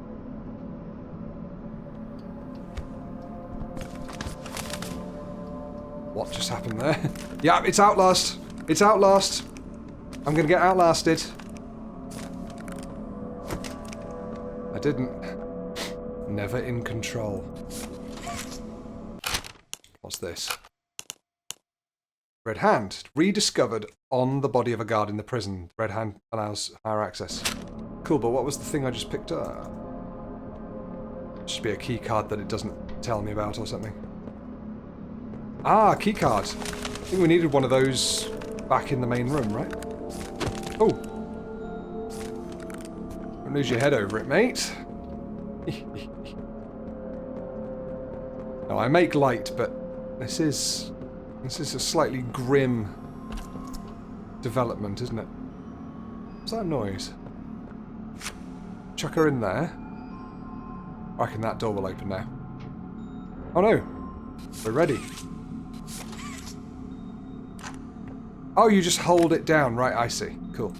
Speaker 1: What just happened there? Yeah, it's Outlast. It's Outlast. I'm gonna get outlasted. I didn't. Never in control. What's this? Red hand. Rediscovered on the body of a guard in the prison. Red hand allows higher access. Cool, but what was the thing I just picked up? Should be a key card that it doesn't tell me about or something. Ah, key card. I think we needed one of those back in the main room, right? Oh. Don't lose your head over it, mate. No, I make light, but this is a slightly grim development, isn't it? What's that noise? Chuck her in there. I reckon that door will open now. Oh no! We're ready. Oh, you just hold it down. Right, I see. Cool.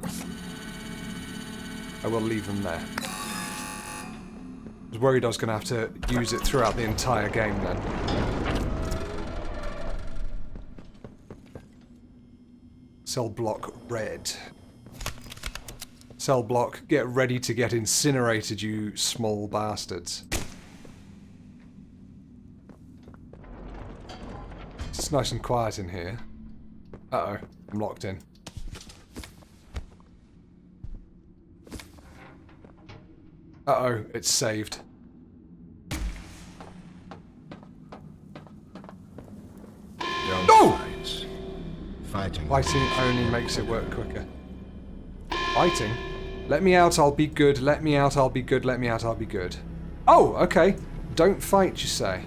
Speaker 1: I will leave them there. I was worried I was going to have to use it throughout the entire game then. Cell block red. Cell block, get ready to get incinerated, you small bastards. It's nice and quiet in here. Uh-oh, I'm locked in. Uh-oh, it's saved. No!
Speaker 7: Fighting
Speaker 1: only makes it work quicker. Fighting? Let me out, I'll be good. Let me out, I'll be good. Let me out, I'll be good. Oh, okay. Don't fight, you say.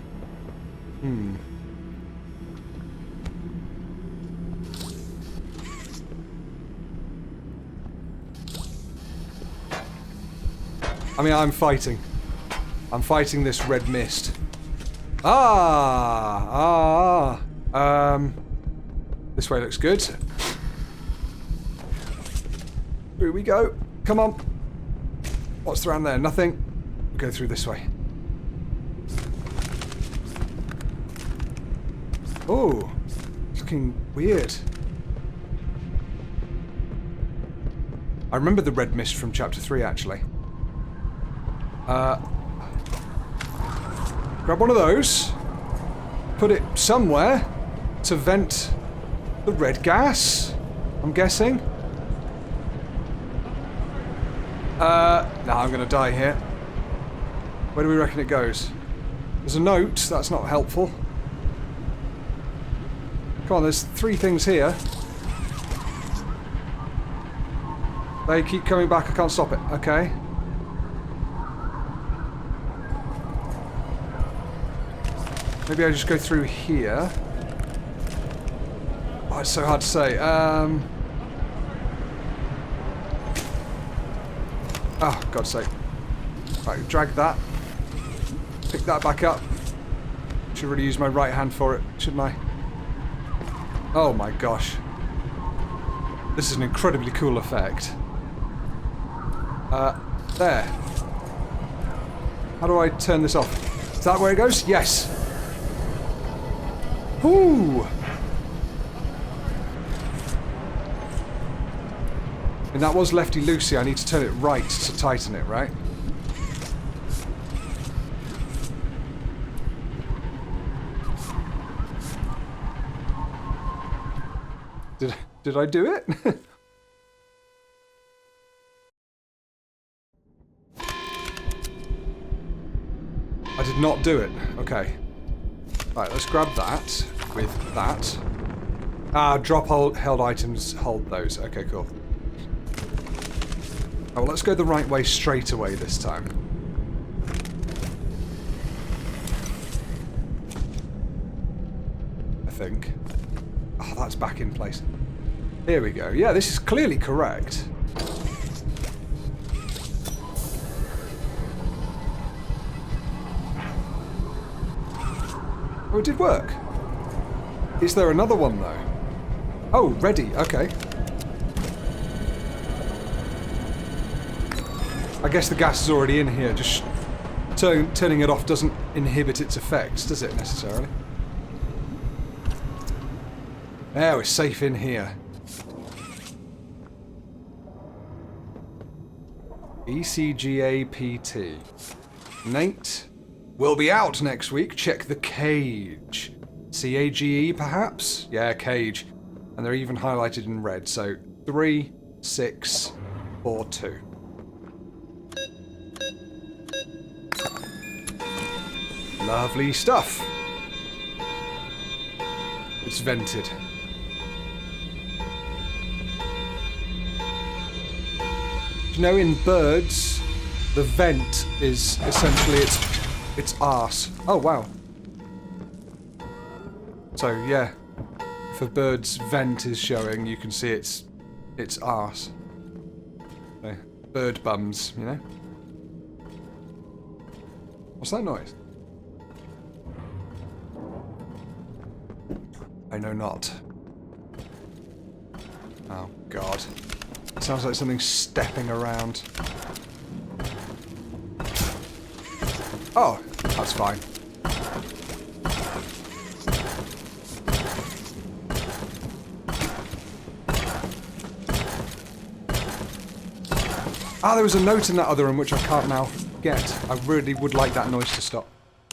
Speaker 1: I mean, I'm fighting. I'm fighting this red mist. This way looks good. Here we go. Come on. What's around there? Nothing. We'll go through this way. Oh, it's looking weird. I remember the red mist from Chapter 3, actually. Grab one of those. Put it somewhere to vent the red gas, I'm guessing. Nah, I'm gonna die here. Where do we reckon it goes? There's a note, that's not helpful. Come on, there's 3 things here. They keep coming back, I can't stop it. Okay. Maybe I just go through here. Oh, it's so hard to say. Oh, God's sake. Right, drag that. Pick that back up. Should really use my right hand for it, shouldn't I? Oh my gosh. This is an incredibly cool effect. There. How do I turn this off? Is that where it goes? Yes. Whoo! And that was lefty loosey. I need to turn it right to tighten it, right? Did I do it? I did not do it. Okay. Right, let's grab that with that. Ah, drop held items hold those. Okay, cool. Oh, well, let's go the right way straight away this time. I think. Oh, that's back in place. Here we go. Yeah, this is clearly correct. Oh, it did work. Is there another one, though? Oh, ready. Okay. I guess the gas is already in here. Just turning it off doesn't inhibit its effects, does it, necessarily? There, we're safe in here. ECGAPT. Nate will be out next week. Check the cage. CAGE, perhaps? Yeah, cage. And they're even highlighted in red. So 3, 6, 4, 2. Lovely stuff. It's vented. You know, in birds, the vent is essentially its arse. Oh, wow. So, yeah. If a bird's vent is showing, you can see its arse. So, bird bums, you know? What's that noise? I know not. Oh, God. Sounds like something's stepping around. Oh, that's fine. Ah, there was a note in that other room which I can't now get. I really would like that noise to stop.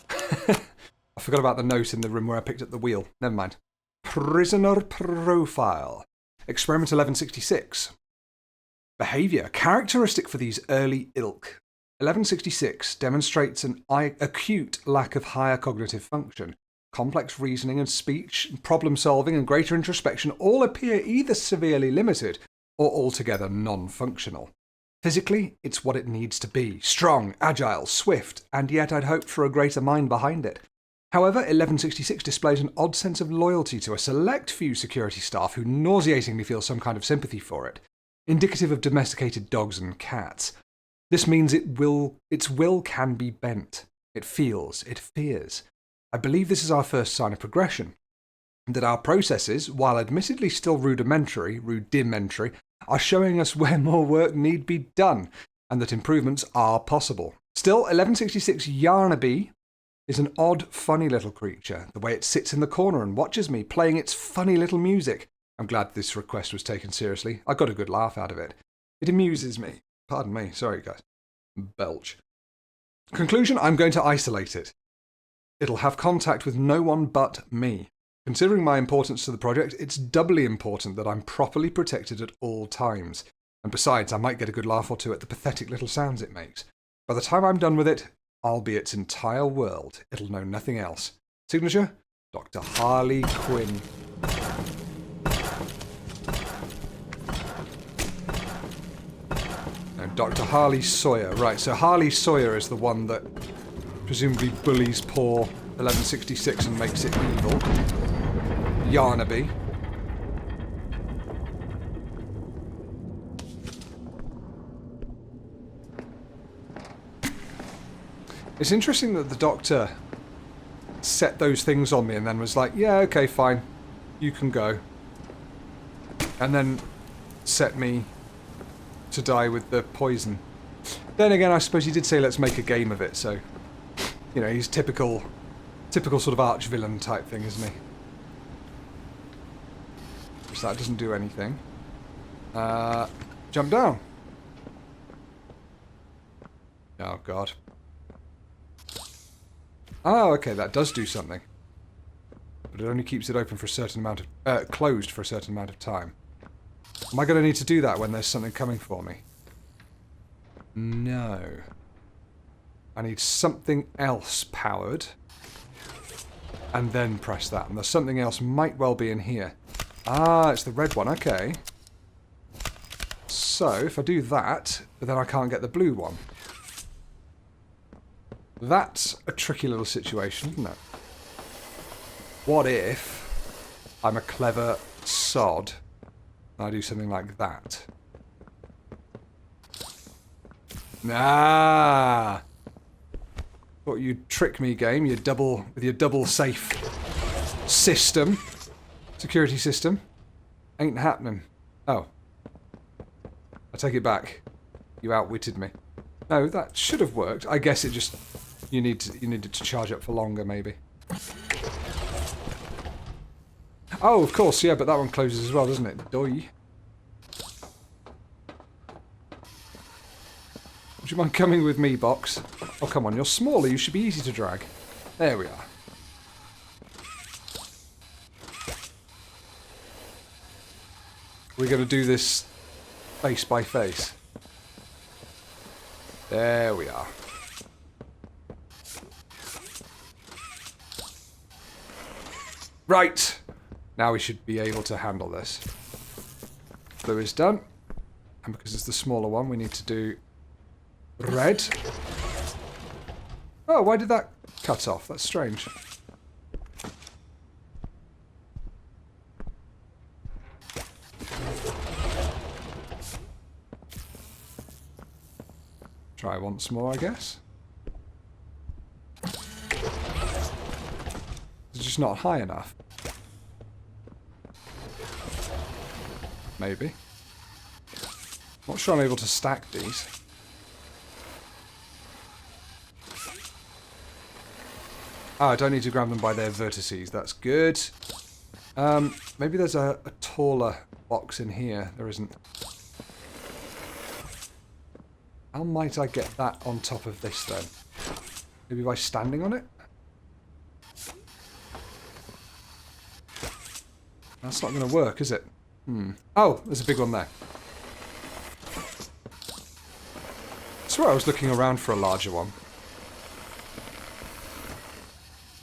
Speaker 1: I forgot about the note in the room where I picked up the wheel. Never mind. Prisoner profile. Experiment 1166. Behaviour. Characteristic for these early ilk. 1166 demonstrates an acute lack of higher cognitive function. Complex reasoning and speech, problem solving and greater introspection all appear either severely limited or altogether non-functional. Physically, it's what it needs to be. Strong, agile, swift, and yet I'd hoped for a greater mind behind it. However, 1166 displays an odd sense of loyalty to a select few security staff who nauseatingly feel some kind of sympathy for it, indicative of domesticated dogs and cats. This means its will can be bent. It feels, it fears. I believe this is our first sign of progression, that our processes, while admittedly still rudimentary, are showing us where more work need be done, and that improvements are possible. Still, 1166 YARNABY is an odd, funny little creature, the way it sits in the corner and watches me, playing its funny little music. I'm glad this request was taken seriously. I got a good laugh out of it. It amuses me. Pardon me, sorry guys. Belch. Conclusion, I'm going to isolate it. It'll have contact with no one but me. Considering my importance to the project, it's doubly important that I'm properly protected at all times. And besides, I might get a good laugh or two at the pathetic little sounds it makes. By the time I'm done with it, I'll be its entire world. It'll know nothing else. Signature, Dr. Harley Quinn. Dr. Harley Sawyer. Right, so Harley Sawyer is the one that presumably bullies poor 1166 and makes it evil. YARNABY. It's interesting that the Doctor set those things on me and then was like, yeah, okay, fine. You can go. And then set me to die with the poison. Then again, I suppose he did say let's make a game of it, so... You know, he's typical sort of arch-villain type thing, isn't he? So that doesn't do anything. Jump down. Oh, God. Oh, okay, that does do something. But it only keeps it open for a certain amount of... closed for a certain amount of time. Am I going to need to do that when there's something coming for me? No. I need something else powered. And then press that. And the something else might well be in here. Ah, it's the red one, okay. So, if I do that, but then I can't get the blue one. That's a tricky little situation, isn't it? What if I'm a clever sod and I do something like that? Nah! Thought you'd trick me, game. With your double safe system. Security system. Ain't happening. Oh. I take it back. You outwitted me. No, that should have worked. I guess it just... You needed to charge up for longer, maybe. Oh, of course, yeah, but that one closes as well, doesn't it? Doi. Would you mind coming with me, box? Oh, come on, you're smaller. You should be easy to drag. There we are. We're going to do this face by face. There we are. Right! Now we should be able to handle this. Blue is done. And because it's the smaller one, we need to do red. Oh, why did that cut off? That's strange. Try once more, I guess. It's just not high enough. Maybe. Not sure I'm able to stack these. Oh, I don't need to grab them by their vertices. That's good. Maybe there's a taller box in here. There isn't. How might I get that on top of this then? Maybe by standing on it? That's not going to work, is it? Oh, there's a big one there. I swear I was looking around for a larger one.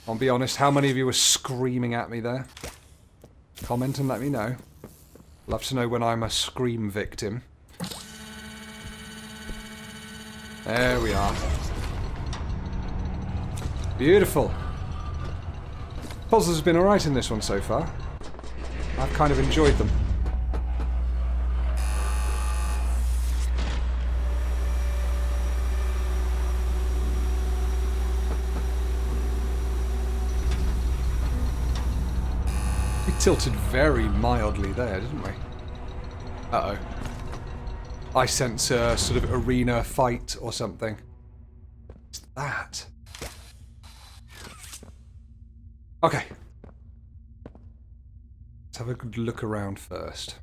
Speaker 1: I'll be honest, how many of you were screaming at me there? Comment and let me know. Love to know when I'm a scream victim. There we are. Beautiful. Puzzles have been alright in this one so far. I've kind of enjoyed them. We tilted very mildly there, didn't we? Uh-oh. I sense a sort of arena fight or something. What's that? Okay. Let's have a good look around first.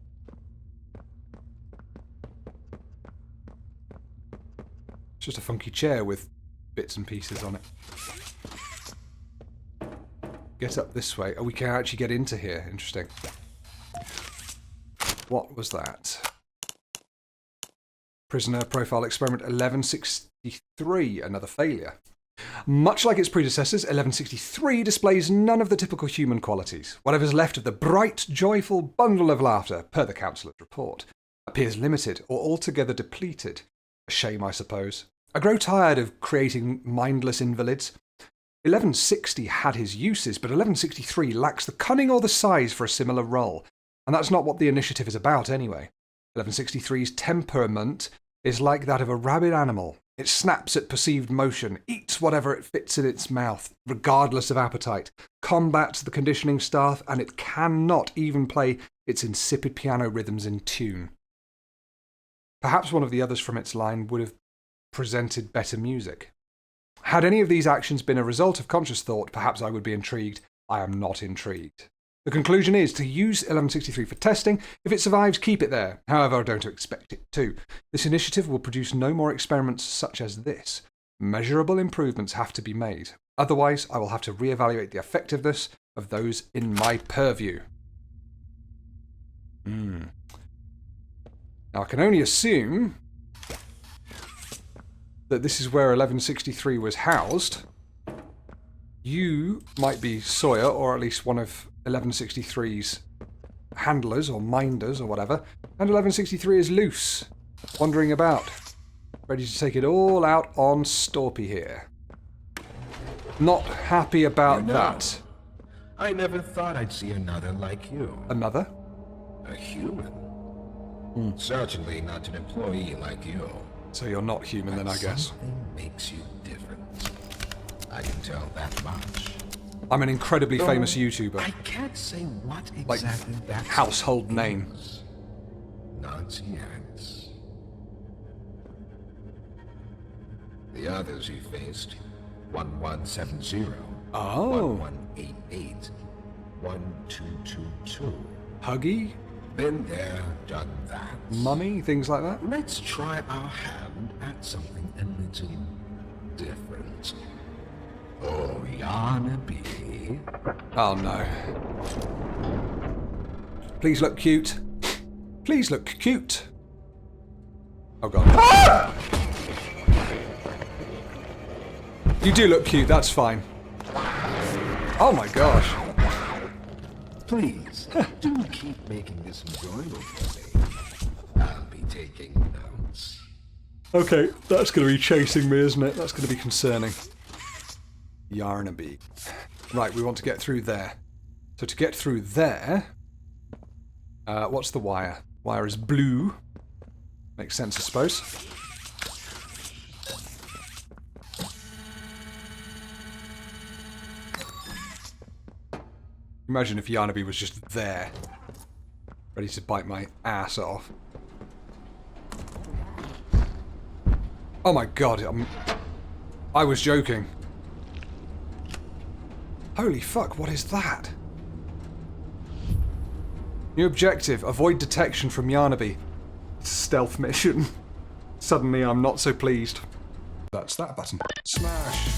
Speaker 1: It's just a funky chair with bits and pieces on it. Get up this way. Oh, we can actually get into here. Interesting. What was that? Prisoner Profile Experiment 1163. Another failure. Much like its predecessors, 1163 displays none of the typical human qualities. Whatever's left of the bright, joyful bundle of laughter, per the counsellor's report, appears limited or altogether depleted. A shame, I suppose. I grow tired of creating mindless invalids. 1160 had his uses, but 1163 lacks the cunning or the size for a similar role. And that's not what the initiative is about anyway. 1163's temperament is like that of a rabid animal. It snaps at perceived motion, eats whatever it fits in its mouth, regardless of appetite, combats the conditioning staff, and it cannot even play its insipid piano rhythms in tune. Perhaps one of the others from its line would have presented better music. Had any of these actions been a result of conscious thought, perhaps I would be intrigued. I am not intrigued. The conclusion is to use 1163 for testing. If it survives, keep it there. However, I don't expect it to. This initiative will produce no more experiments such as this. Measurable improvements have to be made. Otherwise, I will have to reevaluate the effectiveness of those in my purview. Now, I can only assume that this is where 1163 was housed. You might be Sawyer, or at least one of 1163's handlers or minders or whatever, and 1163 is loose, wandering about, ready to take it all out on Storpey here. Not happy about that.
Speaker 7: I never thought I'd see another like you.
Speaker 1: Another?
Speaker 7: A human. Certainly not an employee like you.
Speaker 1: So you're not human then, I guess.
Speaker 7: Something makes you different. I can tell that much.
Speaker 1: I'm an incredibly famous YouTuber.
Speaker 7: I can't say what
Speaker 1: Like,
Speaker 7: exactly that
Speaker 1: household name.
Speaker 7: Not yet. The others you faced, 1170,
Speaker 1: Oh.
Speaker 7: 1188, 1222.
Speaker 1: Huggy?
Speaker 7: Been there, done that.
Speaker 1: Mummy? Things like that?
Speaker 7: Let's try our hand at something a little different. Oh, YARNABY.
Speaker 1: Oh no. Please look cute. Please look cute. Oh god. Ah! You do look cute, that's fine. Oh my gosh.
Speaker 7: Please, do keep making this enjoyable for me. I'll be taking notes.
Speaker 1: Okay, that's going to be chasing me, isn't it? That's going to be concerning. YARNABY. Right, we want to get through there. So to get through there... what's the wire? Wire is blue. Makes sense, I suppose. Imagine if YARNABY was just there. Ready to bite my ass off. Oh my god, I was joking. Holy fuck, what is that? New objective, avoid detection from YARNABY. Stealth mission. Suddenly I'm not so pleased. That's that button. Smash.